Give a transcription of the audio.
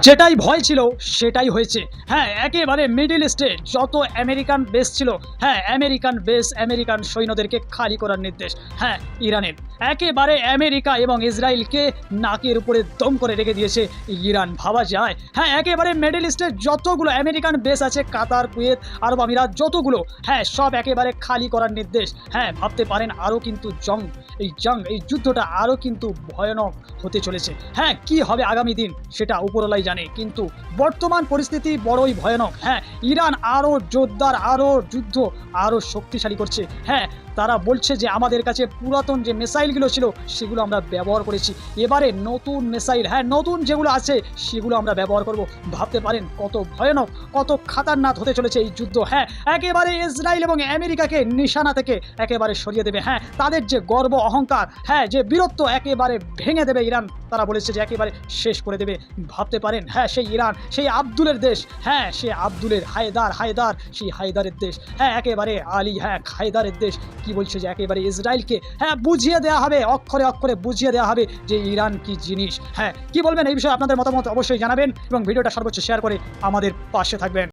যেটাই ভয় ছিল সেটাই হয়েছে। হ্যাঁ, একেবারে মিডল ইস্টে যত আমেরিকান বেস ছিল, হ্যাঁ, আমেরিকান বেস, আমেরিকান সৈন্যদেরকে খালি করার নির্দেশ, হ্যাঁ, ইরানের। একেবারে আমেরিকা এবং ইসরায়েলকে নাকের উপরে দম করে রেখে দিয়েছে ইরান, ভাবা যায়? হ্যাঁ, একেবারে মিডল ইস্টে যতগুলো আমেরিকান বেস আছে, কাতার, কুয়েত, আরব আমিরাত যতগুলো, হ্যাঁ, সব একেবারে খালি করার নির্দেশ। হ্যাঁ, ভাবতে পারেন আরও কিন্তু এই যুদ্ধটা আরও কিন্তু ভয়ানক হতে চলেছে। হ্যাঁ, কি হবে আগামী দিন সেটা উপরওয়ালাই জানে, কিন্তু বর্তমান পরিস্থিতি বড়ই ভয়ানক। হ্যাঁ, ইরান আরও জোরদার, আরও যুদ্ধ আরও শক্তিশালী করছে। হ্যাঁ, তারা বলছে যে আমাদের কাছে পুরাতন যে মিসাইলগুলো ছিল সেগুলো আমরা ব্যবহার করেছি, এবারে নতুন মিসাইল, হ্যাঁ, নতুন যেগুলো আছে সেগুলো আমরা ব্যবহার করব। ভাবতে পারেন কত ভয়ানক, কত খাতারনাক হতে চলেছে এই যুদ্ধ। হ্যাঁ, একেবারে ইসরায়েল এবং আমেরিকাকে নিশানা থেকে একেবারে সরিয়ে দেবে। হ্যাঁ, তাদের যে গর্ব, অহংকার, হ্যাঁ, যে বীরত্ব একেবারে ভেঙে দেবে ইরান। তারা বলেছে যে একেবারে শেষ করে দেবে। ভাবতে পারেন, হ্যাঁ, সেই ইরান, সেই আব্দুলের দেশ, হ্যাঁ, সে আব্দুলের হায়দার, সেই হায়দারের দেশ, হ্যাঁ, একেবারে আলী, হ্যাঁ, হায়দারের দেশ কি বলছে যে একেবারে ইসরায়েলকে, হ্যাঁ, বুঝিয়ে দেওয়া হবে, অক্ষরে অক্ষরে বুঝিয়ে দেওয়া হবে যে ইরান কি জিনিস। হ্যাঁ, কি বলবেন এই বিষয়ে? আপনাদের মতামত অবশ্যই জানাবেন এবং ভিডিওটা সর্বোচ্চ শেয়ার করে আমাদের পাশে থাকবেন।